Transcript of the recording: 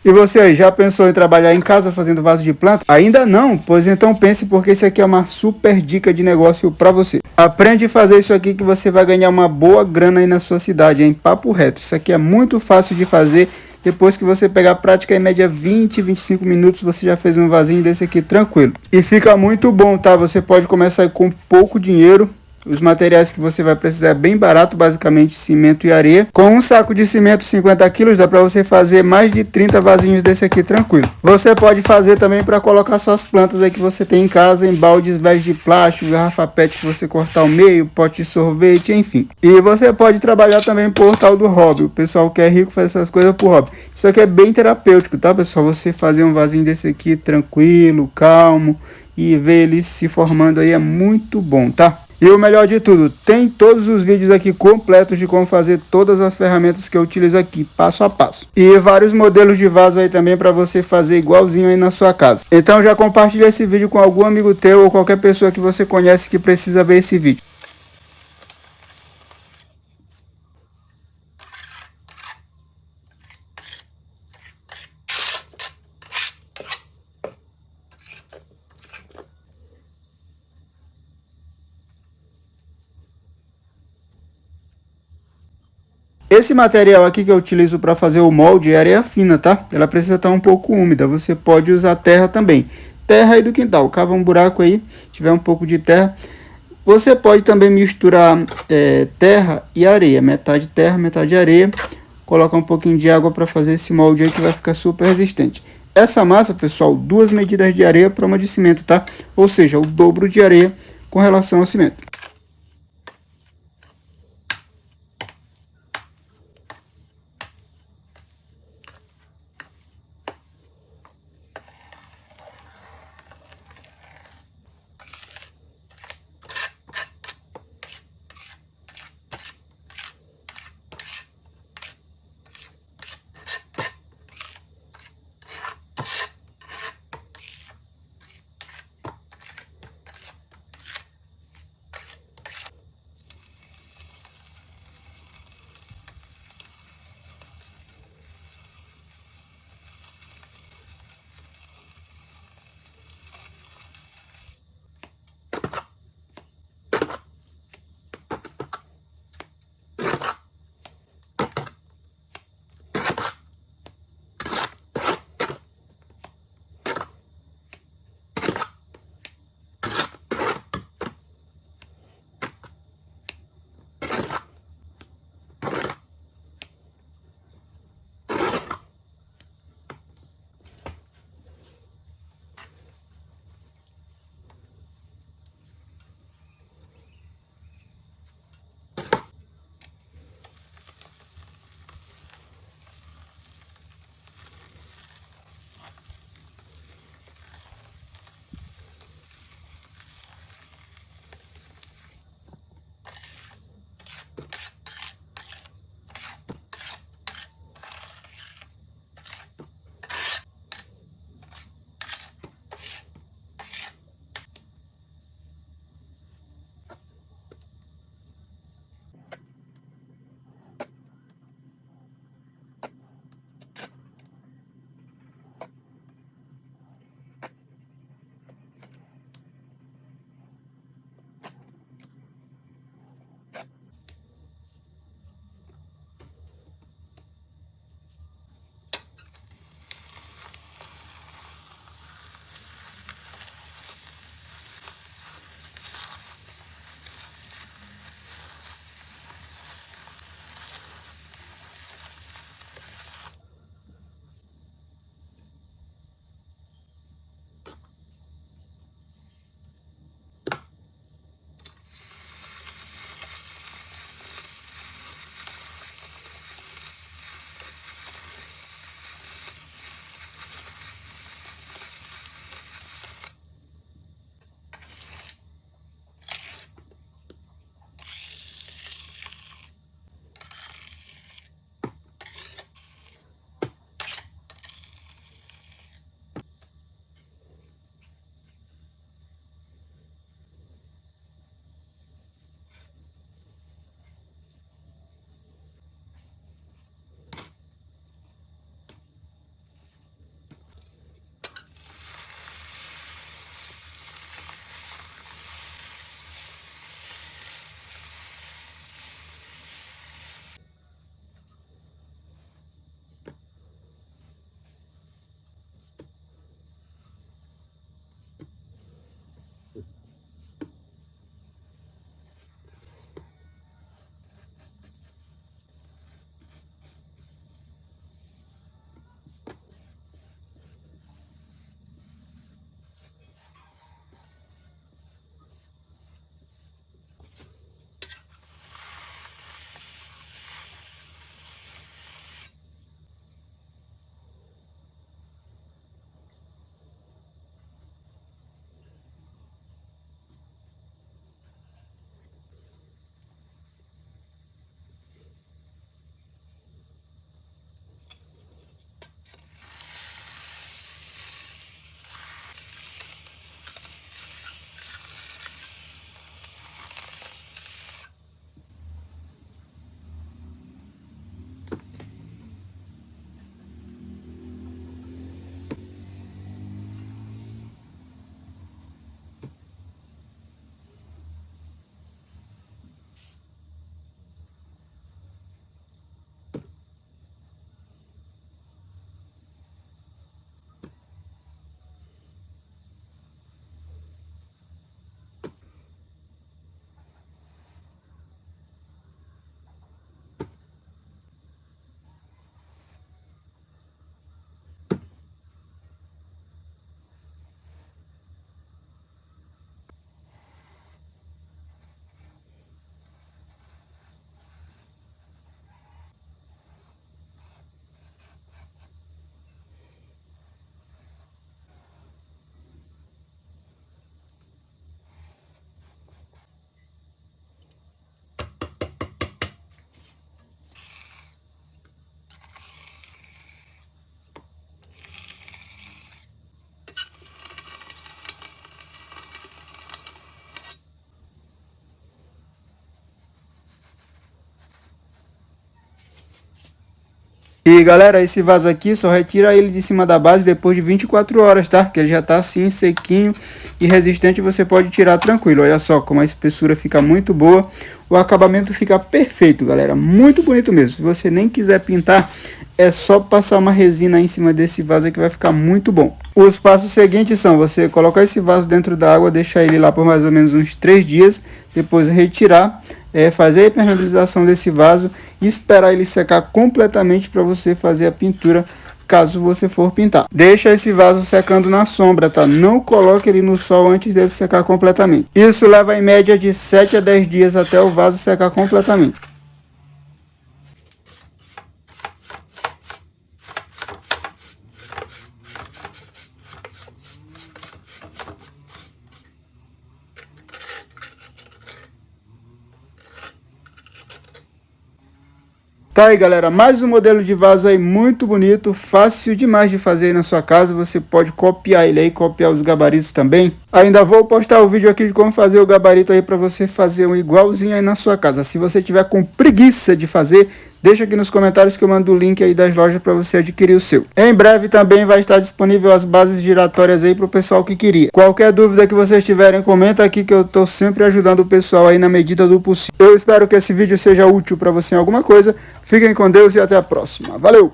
E você aí, já pensou em trabalhar em casa fazendo vaso de planta? Ainda não? Pois então pense, porque isso aqui é uma super dica de negócio para você. Aprende a fazer isso aqui que você vai ganhar uma boa grana aí na sua cidade, em papo reto. Isso aqui é muito fácil de fazer. Depois que você pegar a prática, em média 20, 25 minutos, você já fez um vasinho desse aqui tranquilo. E fica muito bom, tá? Você pode começar com pouco dinheiro. Os materiais que você vai precisar é bem barato, basicamente cimento e areia. Com um saco de cimento 50 quilos, dá para você fazer mais de 30 vasinhos desse aqui tranquilo. Você pode fazer também para colocar suas plantas aí que você tem em casa, em baldes velhos de plástico, garrafa pet que você cortar ao meio, pote de sorvete, enfim. E você pode trabalhar também por tal do hobby. O pessoal que é rico faz essas coisas por hobby. Isso aqui é bem terapêutico, tá, pessoal? Você fazer um vasinho desse aqui tranquilo, calmo e ver ele se formando aí é muito bom, tá? E o melhor de tudo, tem todos os vídeos aqui completos de como fazer todas as ferramentas que eu utilizo aqui, passo a passo. E vários modelos de vaso aí também para você fazer igualzinho aí na sua casa. Então já compartilha esse vídeo com algum amigo teu ou qualquer pessoa que você conhece que precisa ver esse vídeo. Esse material aqui que eu utilizo para fazer o molde é areia fina, tá? Ela precisa estar um pouco úmida. Você pode usar terra também. Terra aí do quintal. Cava um buraco aí, tiver um pouco de terra. Você pode também misturar terra e areia. Metade terra, metade areia. Colocar um pouquinho de água para fazer esse molde aí que vai ficar super resistente. Essa massa, pessoal, 2 medidas de areia para uma de cimento, tá? Ou seja, o dobro de areia com relação ao cimento. E galera, esse vaso aqui só retira ele de cima da base depois de 24 horas, tá? Que ele já tá assim sequinho e resistente, você pode tirar tranquilo. Olha só como a espessura fica muito boa, o acabamento fica perfeito, galera, muito bonito mesmo. Se você nem quiser pintar, é só passar uma resina em cima desse vaso aqui, vai ficar muito bom. Os passos seguintes são você colocar esse vaso dentro da água, deixar ele lá por mais ou menos uns 3 dias, depois retirar, fazer a impermeabilização desse vaso e esperar ele secar completamente para você fazer a pintura, caso você for pintar. Deixa esse vaso secando na sombra, tá? Não coloque ele no sol antes dele secar completamente. Isso leva em média de 7 a 10 dias até o vaso secar completamente. Tá aí galera, mais um modelo de vaso aí muito bonito, fácil demais de fazer aí na sua casa. Você pode copiar ele aí, copiar os gabaritos também. Ainda vou postar o vídeo aqui de como fazer o gabarito aí para você fazer um igualzinho aí na sua casa. Se você tiver com preguiça de fazer, deixa aqui nos comentários que eu mando o link aí das lojas para você adquirir o seu. Em breve também vai estar disponível as bases giratórias aí para o pessoal que queria. Qualquer dúvida que vocês tiverem, comenta aqui que eu tô sempre ajudando o pessoal aí na medida do possível. Eu espero que esse vídeo seja útil para você em alguma coisa. Fiquem com Deus e até a próxima. Valeu!